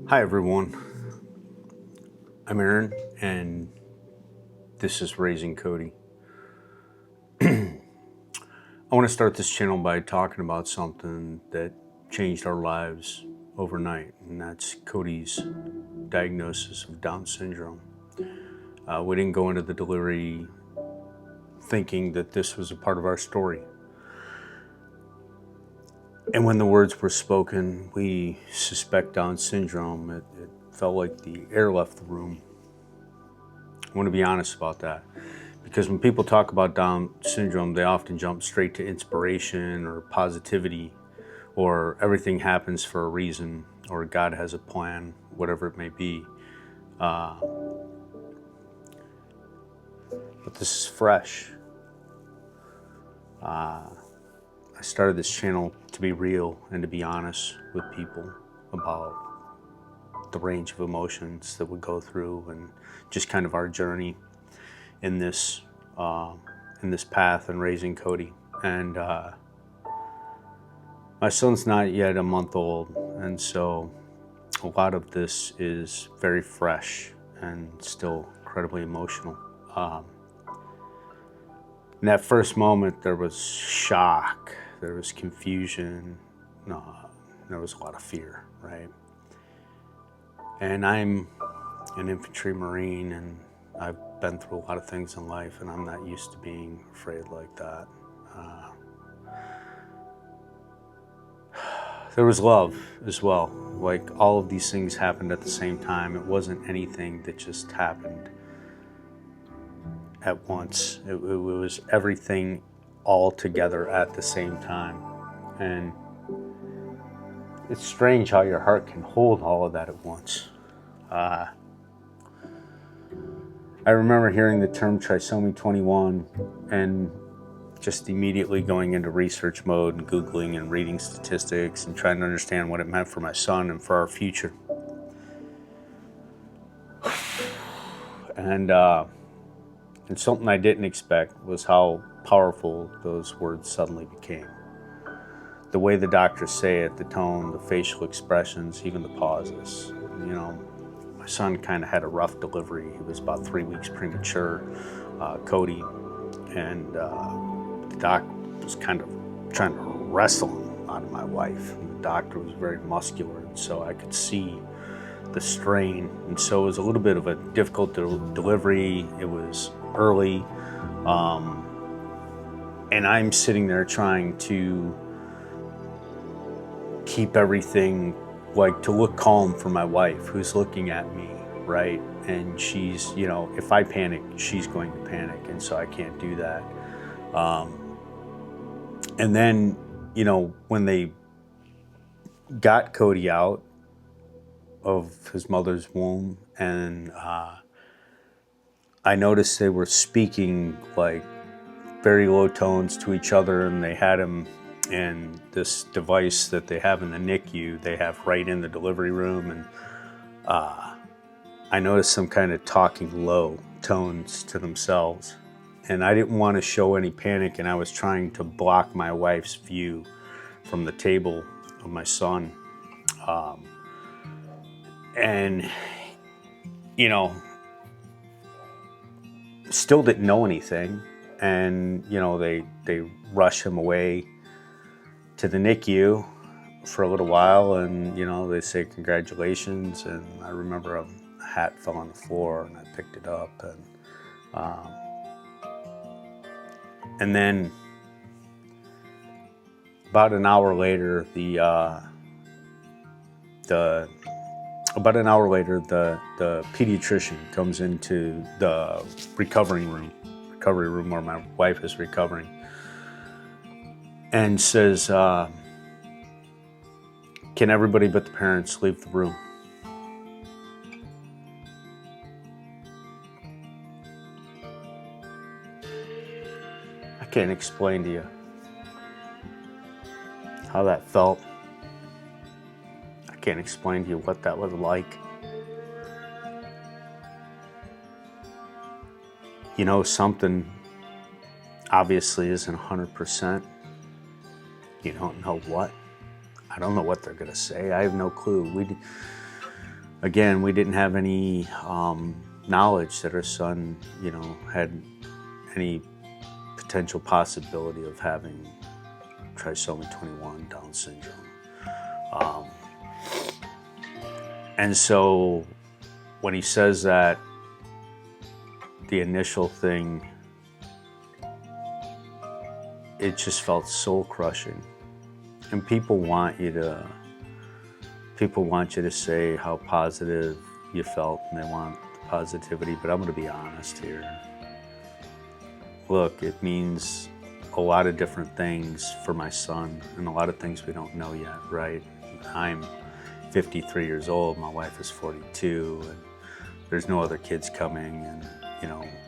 Hi everyone, I'm Aaron and this is Raising Cody. I want to start this channel by talking about something that changed our lives overnight, and that's Cody's diagnosis of Down syndrome. We didn't go into the delivery thinking that this was a part of our story. And when the words were spoken, we suspect Down syndrome, it felt like the air left the room. I want to be honest about that. Because when people talk about Down syndrome, they often jump straight to inspiration or positivity, or everything happens for a reason, or God has a plan, whatever it may be. But this is fresh. I started this channel to be real and to be honest with people about the range of emotions that we go through and just kind of our journey in this path and raising Cody. And my son's not yet a month old, and so a lot of this is very fresh and still incredibly emotional. In that first moment, there was shock, there was confusion, there was a lot of fear, right? And I'm an infantry Marine, and I've been through a lot of things in life, and I'm not used to being afraid like that. There was love as well. Like, all of these things happened at the same time. It wasn't anything that just happened at once. It was everything all together at the same time. And it's strange how your heart can hold all of that at once. I remember hearing the term Trisomy 21 and just immediately going into research mode and Googling and reading statistics and trying to understand what it meant for my son and for our future. And something I didn't expect was how powerful those words suddenly became. The way the doctors say it, the tone, the facial expressions, even the pauses. You know, my son kind of had a rough delivery. He was about 3 weeks premature, Cody, and the doc was kind of trying to wrestle him out of my wife. And the doctor was very muscular, and so I could see the strain. And so it was a little bit of a difficult delivery. It was early, and I'm sitting there trying to keep everything, like, to look calm for my wife, who's looking at me, right? And she's, you know, if I panic, she's going to panic, and so I can't do that. And then, you know, when they got Cody out of his mother's womb, and I noticed they were speaking like very low tones to each other, and they had him in this device that they have in the NICU, they have right in the delivery room, and I noticed them kind of talking low tones to themselves. And I didn't want to show any panic, and I was trying to block my wife's view from the table of my son. And, you know, still didn't know anything. And, you know, they rush him away to the NICU for a little while, and, you know, they say congratulations. And I remember a hat fell on the floor, and I picked it up, and then about an hour later, the pediatrician comes into the recovery room where my wife is recovering, and says, "Can everybody but the parents leave the room?" I can't explain to you how that felt. I can't explain to you what that was like. You know, something obviously isn't 100%. You don't know what. I don't know what they're going to say. I have no clue. We didn't have any knowledge that our son, had any potential possibility of having Trisomy 21, Down syndrome. And so when he says that, the initial thing, it just felt soul crushing. And people want you to say how positive you felt, and they want positivity, but I'm going to be honest here. Look, it means a lot of different things for my son, and a lot of things we don't know yet, right? I'm 53 years old, my wife is 42, and there's no other kids coming, and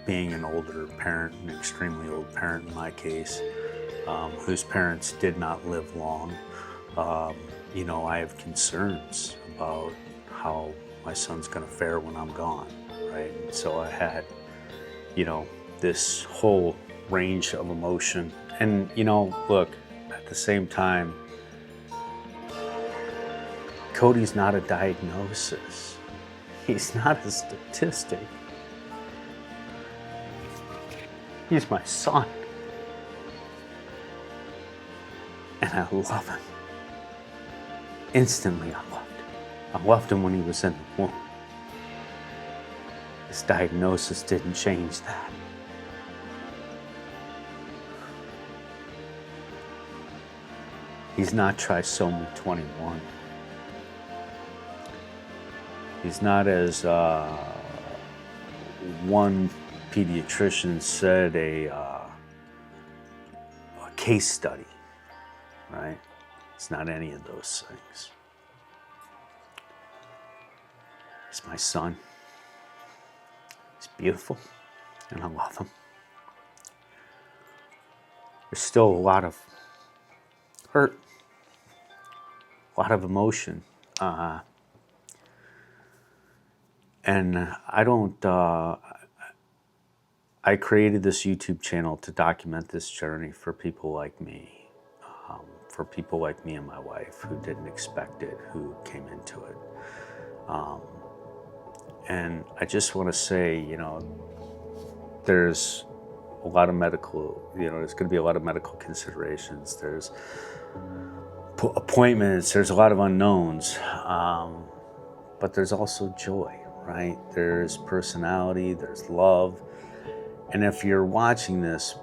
being an older parent, an extremely old parent in my case, whose parents did not live long, I have concerns about how my son's gonna fare when I'm gone, right? And so I had, this whole range of emotion. And, look, at the same time, Cody's not a diagnosis. He's not a statistic. He's my son. And I love him. Instantly, I loved him. I loved him when he was in the womb. This diagnosis didn't change that. He's not trisomy 21. He's not, as one pediatrician said, a case study, right? It's not any of those things. He's my son. He's beautiful, and I love him. There's still a lot of hurt, a lot of emotion. And I created this YouTube channel to document this journey for people like me, and my wife who didn't expect it, who came into it. And I just want to say, there's a lot of medical, there's going to be a lot of medical considerations. There's appointments, there's a lot of unknowns, but there's also joy, right? There's personality, there's love. And if you're watching this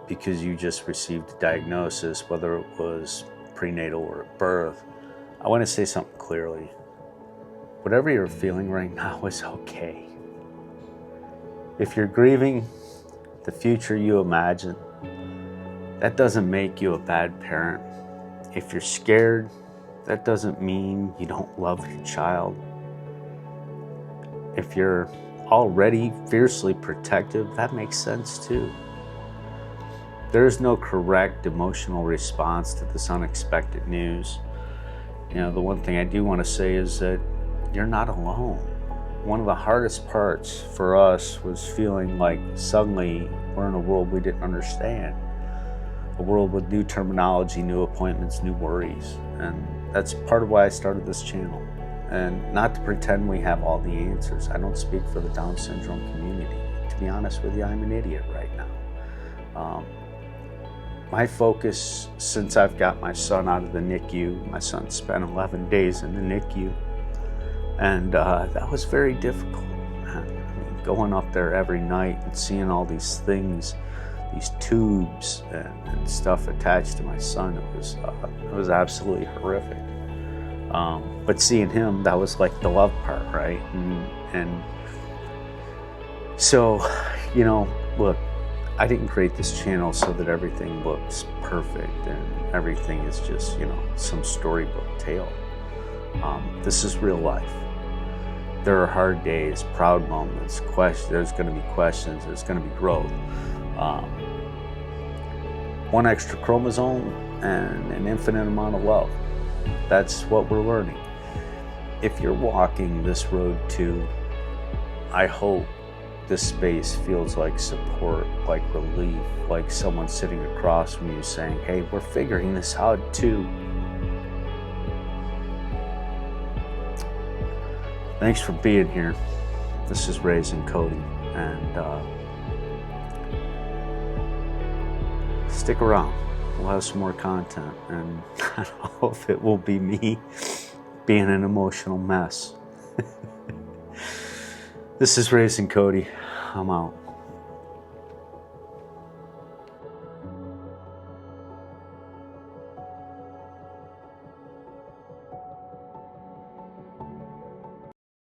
because you just received a diagnosis, whether it was prenatal or at birth, I want to say something clearly. Whatever you're feeling right now is okay. If you're grieving the future you imagine, that doesn't make you a bad parent. If you're scared, that doesn't mean you don't love your child. If you're already fiercely protective, that makes sense too. There's no correct emotional response to this unexpected news. The one thing I do want to say is that you're not alone. One of the hardest parts for us was feeling like suddenly we're in a world we didn't understand. A world with new terminology, new appointments, new worries. And that's part of why I started this channel. And not to pretend we have all the answers. I don't speak for the Down syndrome community. To be honest with you, I'm an idiot right now. My focus, since I've got my son out of the NICU, my son spent 11 days in the NICU, and that was very difficult. Going up there every night and seeing all these things, these tubes and stuff attached to my son, it was absolutely horrific. But seeing him, that was like the love part, right? And so, look, I didn't create this channel so that everything looks perfect and everything is just, some storybook tale. This is real life. There are hard days, proud moments, there's going to be questions, there's going to be growth. One extra chromosome and an infinite amount of love. That's what we're learning. If you're walking this road too, I hope this space feels like support, like relief, like someone sitting across from you saying, hey, we're figuring this out too. Thanks for being here. This is Raising Cody, and stick around. We'll have some more content, and I don't know if it will be me being an emotional mess. This is Raising Cody. I'm out.